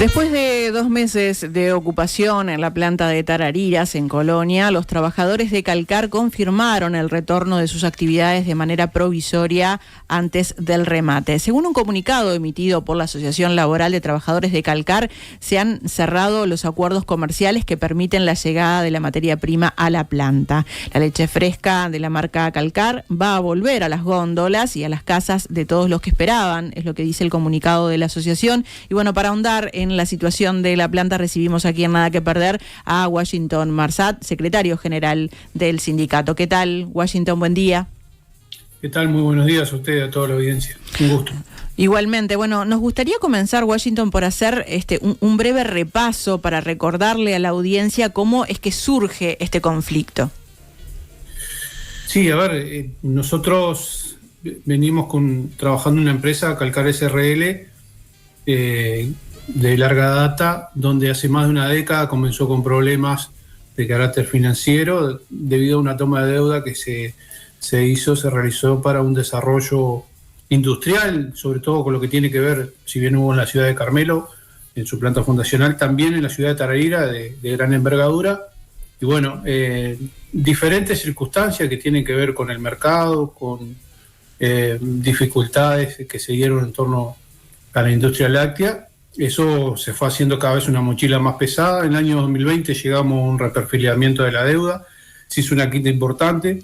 Después de 2 meses de ocupación en la planta de Tarariras, en Colonia, los trabajadores de Calcar confirmaron el retorno de sus actividades de manera provisoria antes del remate. Según un comunicado emitido por la Asociación Laboral de Trabajadores de Calcar, se han cerrado los acuerdos comerciales que permiten la llegada de la materia prima a la planta. La leche fresca de la marca Calcar va a volver a las góndolas y a las casas de todos los que esperaban, es lo que dice el comunicado de la asociación. Y bueno, para ahondar en la situación de la planta, recibimos aquí en Nada que Perder a Washington Marsat, secretario general del sindicato. ¿Qué tal, Washington? Buen día. ¿Qué tal? Muy buenos días a usted y a toda la audiencia. Un gusto. Igualmente. Bueno, nos gustaría comenzar, Washington, por hacer un breve repaso para recordarle a la audiencia cómo es que surge este conflicto. Sí, a ver, nosotros venimos trabajando en una empresa, Calcar SRL, de larga data, donde hace más de una década comenzó con problemas de carácter financiero debido a una toma de deuda que se realizó para un desarrollo industrial, sobre todo con lo que tiene que ver, si bien hubo en la ciudad de Carmelo, en su planta fundacional, también en la ciudad de Tararira, de gran envergadura. Y bueno, diferentes circunstancias que tienen que ver con el mercado, con dificultades que se dieron en torno a la industria láctea. Eso se fue haciendo cada vez una mochila más pesada. En el año 2020 llegamos a un reperfilamiento de la deuda, se hizo una quita importante,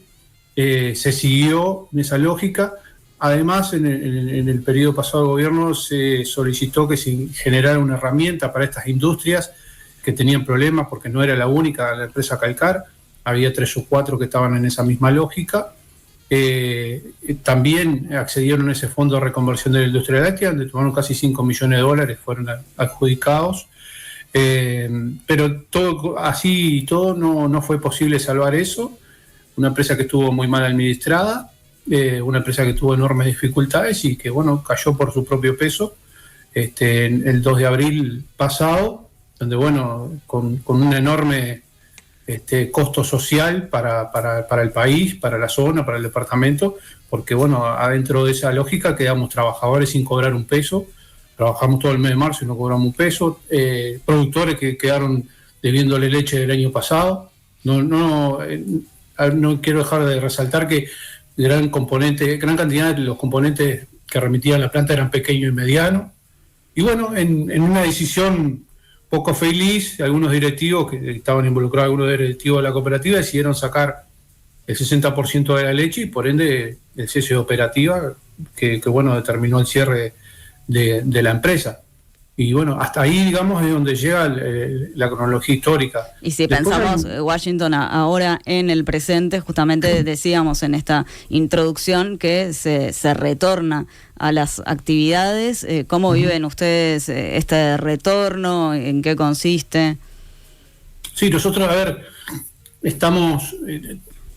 se siguió en esa lógica. Además, en el periodo pasado de gobierno se solicitó que se generara una herramienta para estas industrias que tenían problemas, porque no era la única, la empresa Calcar, había 3 o 4 que estaban en esa misma lógica. También accedieron a ese fondo de reconversión de la industria láctea, donde tomaron casi $5 millones, fueron adjudicados, pero todo así y todo no fue posible salvar eso. Una empresa que estuvo muy mal administrada, una empresa que tuvo enormes dificultades y que bueno, cayó por su propio peso el 2 de abril pasado, donde bueno, con un enorme costo social para el país, para la zona, para el departamento, porque bueno, adentro de esa lógica quedamos trabajadores sin cobrar un peso, trabajamos todo el mes de marzo y no cobramos un peso, productores que quedaron debiéndole leche del año pasado. No quiero dejar de resaltar que gran cantidad de los componentes que remitían la planta eran pequeños y medianos. Y bueno, en una decisión poco feliz, algunos directivos que estaban involucrados, algunos directivos de la cooperativa, decidieron sacar el 60% de la leche y por ende el cese de operativa que bueno, determinó el cierre de la empresa. Y bueno, hasta ahí, digamos, es donde llega la cronología histórica. Y si después pensamos, Washington, ahora en el presente, justamente decíamos en esta introducción que se retorna a las actividades. ¿Cómo viven ustedes este retorno? ¿En qué consiste? Sí, nosotros, a ver, estamos,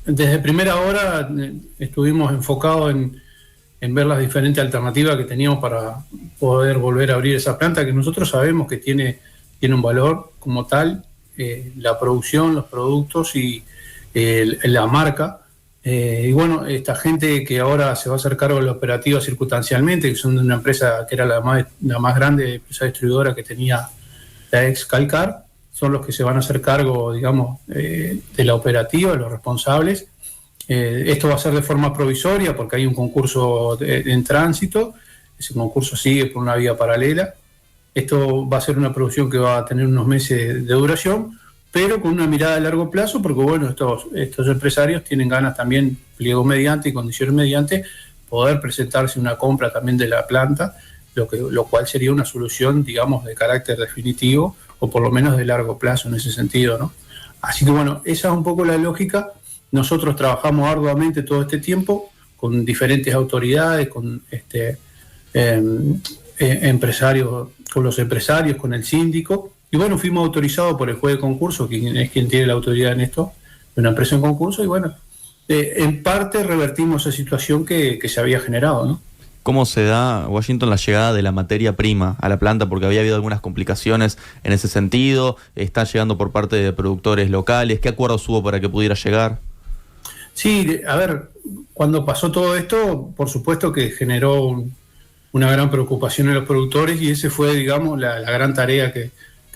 desde primera hora estuvimos enfocados en ver las diferentes alternativas que teníamos para poder volver a abrir esa planta, que nosotros sabemos que tiene un valor como tal, la producción, los productos y la marca. Y bueno, esta gente que ahora se va a hacer cargo de la operativa circunstancialmente, que son de una empresa que era la más grande empresa distribuidora que tenía la ex Calcar, son los que se van a hacer cargo, digamos, de la operativa, los responsables. Esto va a ser de forma provisoria porque hay un concurso en tránsito, ese concurso sigue por una vía paralela. Esto va a ser una producción que va a tener unos meses de duración, pero con una mirada a largo plazo, porque bueno, estos empresarios tienen ganas también, pliego mediante y condiciones mediante, poder presentarse una compra también de la planta, lo cual sería una solución, digamos, de carácter definitivo, o por lo menos de largo plazo en ese sentido, ¿no? Así que bueno, esa es un poco la lógica. Nosotros trabajamos arduamente todo este tiempo con diferentes autoridades, con empresarios, con los empresarios, con el síndico. Y bueno, fuimos autorizados por el juez de concurso, quien es quien tiene la autoridad en esto, de una empresa en concurso, y bueno, en parte revertimos esa situación que se había generado, ¿no? ¿Cómo se da, Washington, la llegada de la materia prima a la planta? Porque había habido algunas complicaciones en ese sentido. ¿Está llegando por parte de productores locales? ¿Qué acuerdos hubo para que pudiera llegar? Sí, a ver, cuando pasó todo esto, por supuesto que generó una gran preocupación en los productores, y ese fue, digamos, la gran tarea que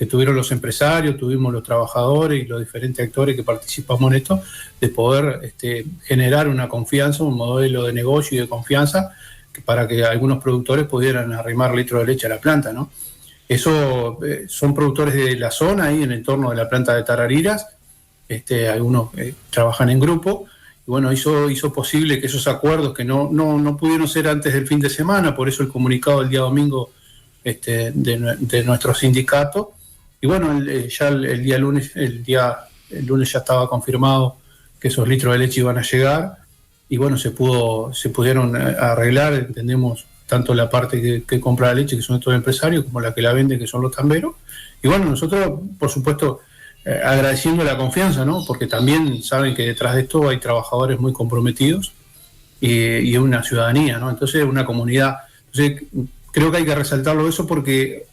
tuvieron los empresarios, tuvimos los trabajadores y los diferentes actores que participamos en esto, de poder generar una confianza, un modelo de negocio y de confianza para que algunos productores pudieran arrimar litros de leche a la planta, ¿no? Eso son productores de la zona, ahí en el entorno de la planta de Tarariras, algunos trabajan en grupo, y bueno, hizo posible que esos acuerdos que no pudieron ser antes del fin de semana, por eso el comunicado del día domingo de nuestro sindicato. Y bueno, ya el lunes ya estaba confirmado que esos litros de leche iban a llegar, y bueno, se pudieron arreglar, entendemos, tanto la parte que compra la leche, que son estos empresarios, como la que la vende, que son los tamberos. Y bueno, nosotros, por supuesto, agradeciendo la confianza, ¿no? Porque también saben que detrás de esto hay trabajadores muy comprometidos y una ciudadanía, ¿no? Entonces, una comunidad. Entonces, creo que hay que resaltarlo eso porque,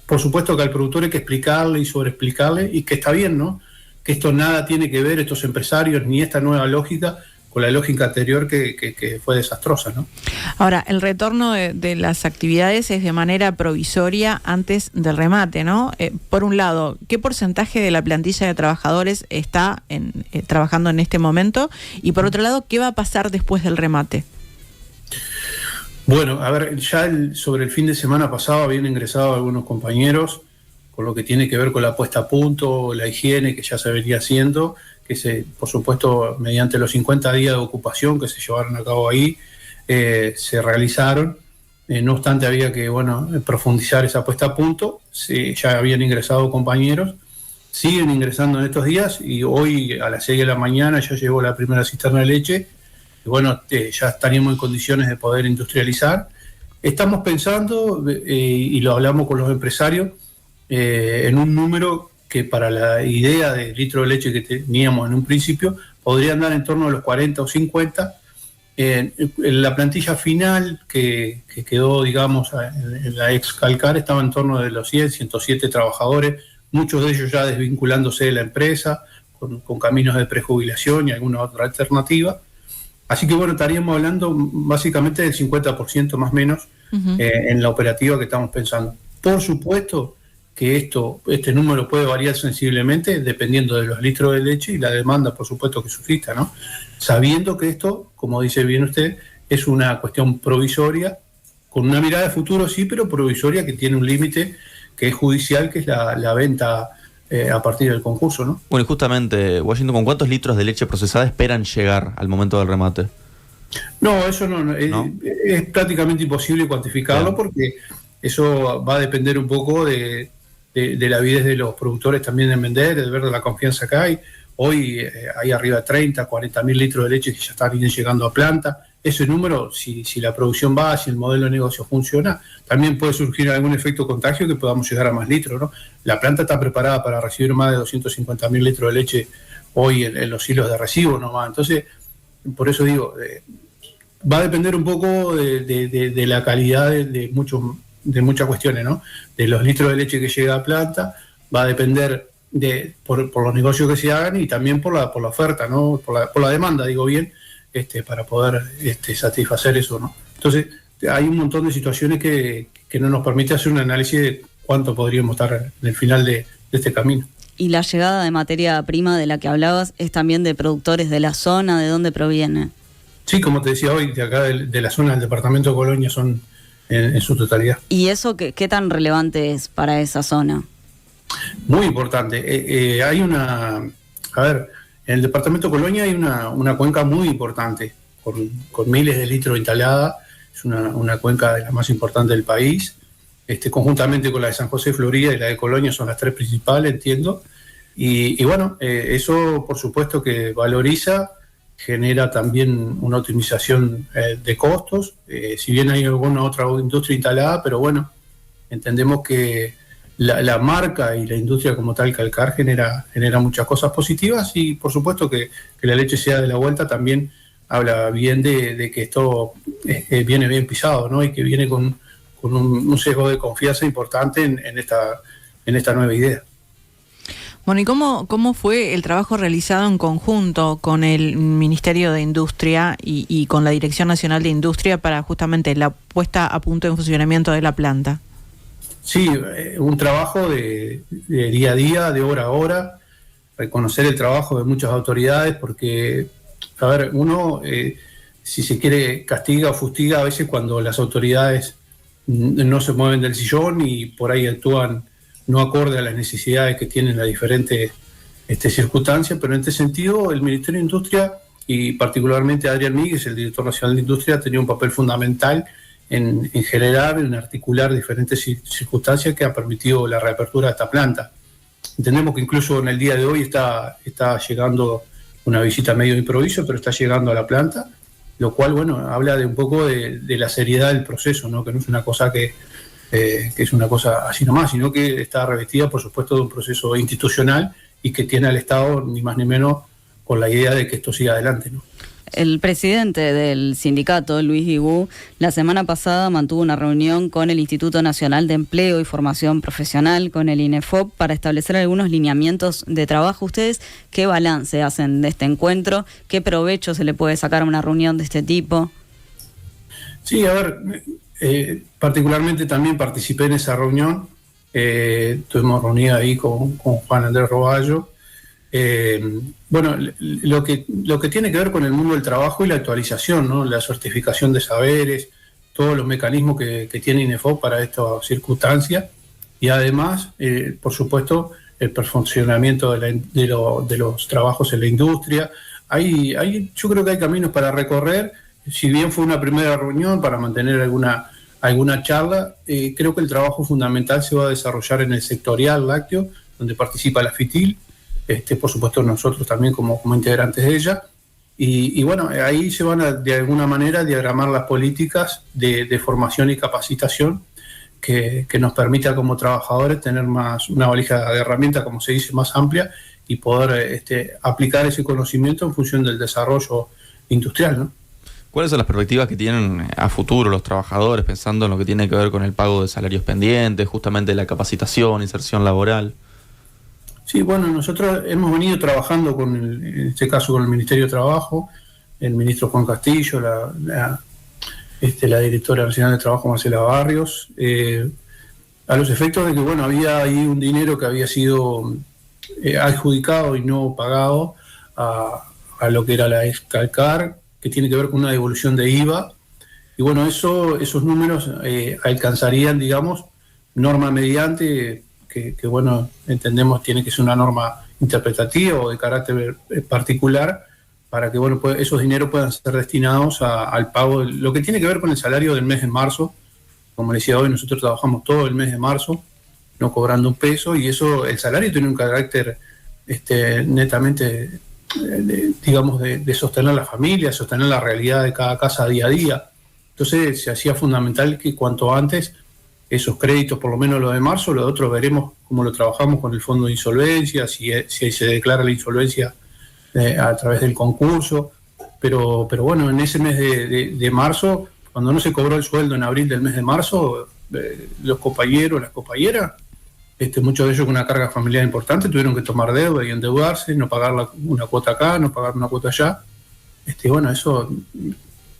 por supuesto, que al productor hay que explicarle y sobreexplicarle, y que está bien, ¿no? Que esto nada tiene que ver, estos empresarios, ni esta nueva lógica, con la lógica anterior que fue desastrosa, ¿no? Ahora, el retorno de las actividades es de manera provisoria antes del remate, ¿no? Por un lado, ¿qué porcentaje de la plantilla de trabajadores está trabajando en este momento? Y por otro lado, ¿qué va a pasar después del remate? Bueno, a ver, ya sobre el fin de semana pasado habían ingresado algunos compañeros con lo que tiene que ver con la puesta a punto, la higiene que ya se venía haciendo, que por supuesto, mediante los 50 días de ocupación que se llevaron a cabo ahí, se realizaron. No obstante, había que, profundizar esa puesta a punto. Ya habían ingresado compañeros, siguen ingresando en estos días, y hoy a las 6 de la mañana ya llegó la primera cisterna de leche, y ya estaríamos en condiciones de poder industrializar. Estamos pensando, y lo hablamos con los empresarios, en un número que para la idea de litro de leche que teníamos en un principio, podría andar en torno a los 40 o 50. En la plantilla final que quedó, digamos, en la ex Calcar, estaba en torno de los 107 trabajadores, muchos de ellos ya desvinculándose de la empresa, con caminos de prejubilación y alguna otra alternativa. Así que estaríamos hablando básicamente del 50% más o menos en la operativa que estamos pensando. Por supuesto que este número puede variar sensiblemente dependiendo de los litros de leche y la demanda, por supuesto, que suscita, ¿no? Sabiendo que esto, como dice bien usted, es una cuestión provisoria, con una mirada de futuro sí, pero provisoria, que tiene un límite que es judicial, que es la venta a partir del concurso, ¿no? Bueno, y justamente, Washington, ¿con cuántos litros de leche procesada esperan llegar al momento del remate? No, eso no. Es prácticamente imposible cuantificarlo. Bien. Porque eso va a depender un poco de la avidez de los productores también en vender, de ver la confianza que hay. Hoy hay arriba de 30, 40 mil litros de leche que ya están llegando a planta. Ese número, si la producción va, si el modelo de negocio funciona, también puede surgir algún efecto contagio que podamos llegar a más litros, ¿no? La planta está preparada para recibir más de 250 mil litros de leche hoy en los hilos de recibo nomás. Entonces, por eso digo, va a depender un poco de la calidad de muchas cuestiones, ¿no? De los litros de leche que llega a planta, va a depender por los negocios que se hagan, y también por la oferta, ¿no? Por la demanda, digo bien, para poder satisfacer eso, ¿no? Entonces, hay un montón de situaciones que no nos permite hacer un análisis de cuánto podríamos estar en el final de este camino. Y la llegada de materia prima de la que hablabas es también de productores de la zona, ¿de dónde proviene? Sí, como te decía hoy, de acá de la zona del departamento de Colonia son en su totalidad. ¿Y eso qué tan relevante es para esa zona? Muy importante. Hay en el departamento de Colonia hay una cuenca muy importante, con miles de litros instalada. Es una cuenca de las más importantes del país. Conjuntamente con la de San José, Florida, y la de Colonia son las tres principales, entiendo. Y eso por supuesto que valoriza, genera también una optimización de costos, si bien hay alguna otra industria instalada, pero entendemos que la marca y la industria como tal, Calcar, genera muchas cosas positivas, y por supuesto que la leche sea de la vuelta también habla bien de que esto viene bien pisado, ¿no? Y que viene con un sesgo de confianza importante en esta nueva idea. Bueno, ¿y cómo fue el trabajo realizado en conjunto con el Ministerio de Industria y con la Dirección Nacional de Industria para justamente la puesta a punto en funcionamiento de la planta? Sí, un trabajo de día a día, de hora a hora, reconocer el trabajo de muchas autoridades, porque, a ver, uno, si se quiere, castiga o fustiga a veces cuando las autoridades no se mueven del sillón y por ahí actúan no acorde a las necesidades que tienen las diferentes circunstancias, pero en este sentido el Ministerio de Industria y particularmente Adrián Míguez, el director nacional de Industria, tenía un papel fundamental en generar, en articular diferentes circunstancias que han permitido la reapertura de esta planta. Entendemos que incluso en el día de hoy está llegando una visita medio de improviso, pero está llegando a la planta, lo cual, bueno, habla de un poco de la seriedad del proceso, ¿no? Que no es una cosa que es una cosa así nomás, sino que está revestida, por supuesto, de un proceso institucional y que tiene al Estado, ni más ni menos, con la idea de que esto siga adelante, ¿no? El presidente del sindicato, Luis Guigú, la semana pasada mantuvo una reunión con el Instituto Nacional de Empleo y Formación Profesional, con el INEFOP, para establecer algunos lineamientos de trabajo. ¿Ustedes qué balance hacen de este encuentro? ¿Qué provecho se le puede sacar a una reunión de este tipo? Sí, a ver, particularmente también participé en esa reunión. Estuvimos reunidos ahí con Juan Andrés Roballo. Bueno, lo que tiene que ver con el mundo del trabajo y la actualización, ¿no? La certificación de saberes, todos los mecanismos que tiene INEFOP para estas circunstancias y además, por supuesto, el perfeccionamiento de los trabajos en la industria. Yo creo que hay caminos para recorrer. Si bien fue una primera reunión para mantener alguna charla, creo que el trabajo fundamental se va a desarrollar en el sectorial lácteo, donde participa la FITIL, por supuesto nosotros también como integrantes de ella, y bueno, ahí se van a de alguna manera diagramar las políticas de formación y capacitación que nos permita como trabajadores tener una valija de herramientas, como se dice, más amplia y poder aplicar ese conocimiento en función del desarrollo industrial, ¿no? ¿Cuáles son las perspectivas que tienen a futuro los trabajadores, pensando en lo que tiene que ver con el pago de salarios pendientes, justamente la capacitación, inserción laboral? Sí, bueno, nosotros hemos venido trabajando en este caso con el Ministerio de Trabajo, el ministro Juan Castillo, la directora nacional de Trabajo, Marcela Barrios, a los efectos de que, bueno, había ahí un dinero que había sido adjudicado y no pagado a lo que era la Excalcar, que tiene que ver con una devolución de IVA, y bueno, esos números alcanzarían, digamos, norma mediante, que bueno, entendemos tiene que ser una norma interpretativa o de carácter particular, para que bueno, pues, esos dineros puedan ser destinados al pago de lo que tiene que ver con el salario del mes de marzo. Como les decía hoy, nosotros trabajamos todo el mes de marzo, no cobrando un peso, y el salario tiene un carácter netamente, digamos, de sostener la familia, sostener la realidad de cada casa día a día. Entonces se hacía fundamental que cuanto antes esos créditos, por lo menos lo de marzo, lo de otro veremos cómo lo trabajamos con el fondo de insolvencia, si se declara la insolvencia a través del concurso, pero bueno, en ese mes de marzo, cuando no se cobró el sueldo en abril del mes de marzo, los compañeros, las compañeras, muchos de ellos con una carga familiar importante, tuvieron que tomar deuda y endeudarse, no pagar una cuota acá, no pagar una cuota allá. Bueno, eso,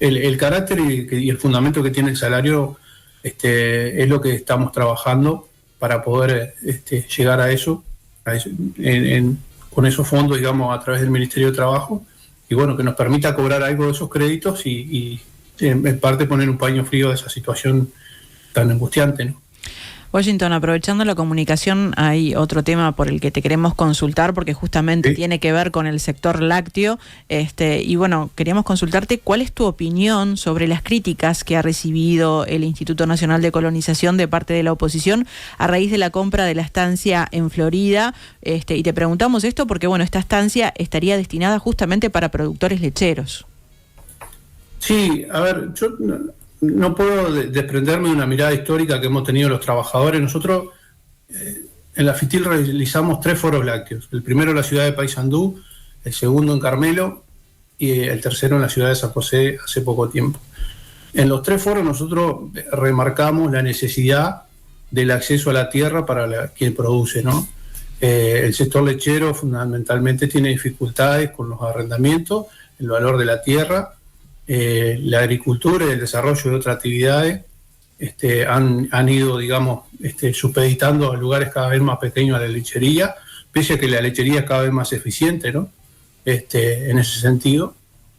el carácter y el fundamento que tiene el salario es lo que estamos trabajando para poder llegar a eso con esos fondos, digamos, a través del Ministerio de Trabajo, y bueno, que nos permita cobrar algo de esos créditos y en parte poner un paño frío a esa situación tan angustiante, ¿no? Washington, aprovechando la comunicación, hay otro tema por el que te queremos consultar, porque justamente tiene que ver con el sector lácteo, y bueno, queríamos consultarte cuál es tu opinión sobre las críticas que ha recibido el Instituto Nacional de Colonización de parte de la oposición a raíz de la compra de la estancia en Florida, y te preguntamos esto porque, bueno, esta estancia estaría destinada justamente para productores lecheros. Sí, a ver, yo no puedo desprenderme de una mirada histórica que hemos tenido los trabajadores. Nosotros en la FITIL realizamos 3 foros lácteos. El primero en la ciudad de Paysandú, el segundo en Carmelo y el tercero en la ciudad de San José hace poco tiempo. En los 3 foros nosotros remarcamos la necesidad del acceso a la tierra para quien produce, ¿no? El sector lechero fundamentalmente tiene dificultades con los arrendamientos, el valor de la tierra, la agricultura y el desarrollo de otras actividades han ido, digamos, supeditando a lugares cada vez más pequeños a la lechería, pese a que la lechería es cada vez más eficiente, ¿no? En ese sentido.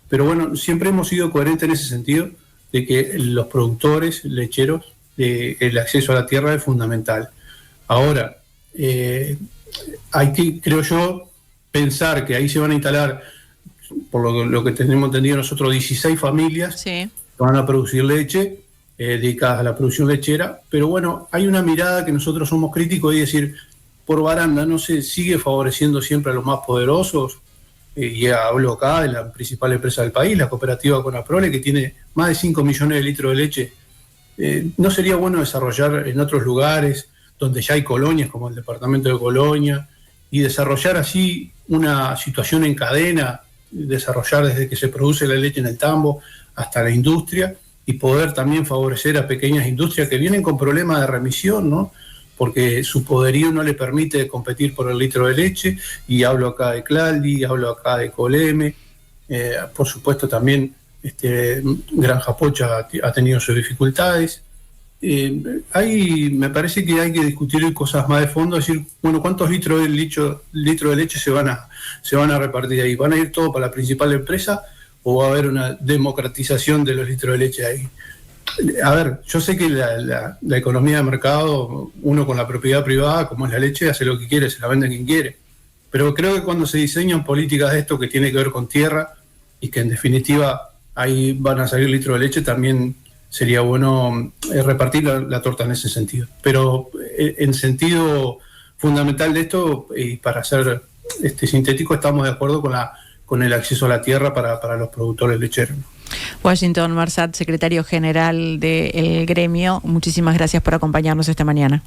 Pero bueno, siempre hemos sido coherentes en ese sentido de que los productores lecheros, el acceso a la tierra es fundamental. Ahora, hay que, creo yo, pensar que ahí se van a instalar, por lo que tenemos entendido nosotros, 16 familias que van a producir leche, dedicadas a la producción lechera, pero bueno, hay una mirada que nosotros somos críticos y decir, por baranda no se sigue favoreciendo siempre a los más poderosos, y hablo acá de la principal empresa del país, la cooperativa Conaprole, que tiene más de 5 millones de litros de leche. ¿No sería bueno desarrollar en otros lugares donde ya hay colonias, como el departamento de Colonia, y desarrollar así una situación en cadena, desarrollar desde que se produce la leche en el tambo hasta la industria, y poder también favorecer a pequeñas industrias que vienen con problemas de remisión, ¿no? Porque su poderío no le permite competir por el litro de leche, y hablo acá de Claldi, hablo acá de Coleme, por supuesto también Granja Pocha ha tenido sus dificultades. Me parece que hay que discutir cosas más de fondo, decir, bueno, ¿cuántos litros de leche se van a repartir ahí? ¿Van a ir todos para la principal empresa o va a haber una democratización de los litros de leche ahí? A ver, yo sé que la economía de mercado, uno con la propiedad privada, como es la leche, hace lo que quiere, se la vende a quien quiere. Pero creo que cuando se diseñan políticas de esto que tiene que ver con tierra y que en definitiva ahí van a salir litros de leche, también sería bueno repartir la torta en ese sentido. Pero en sentido fundamental de esto, y para ser sintético, estamos de acuerdo con el acceso a la tierra para los productores lecheros. Washington Marsat, secretario general del gremio, muchísimas gracias por acompañarnos esta mañana.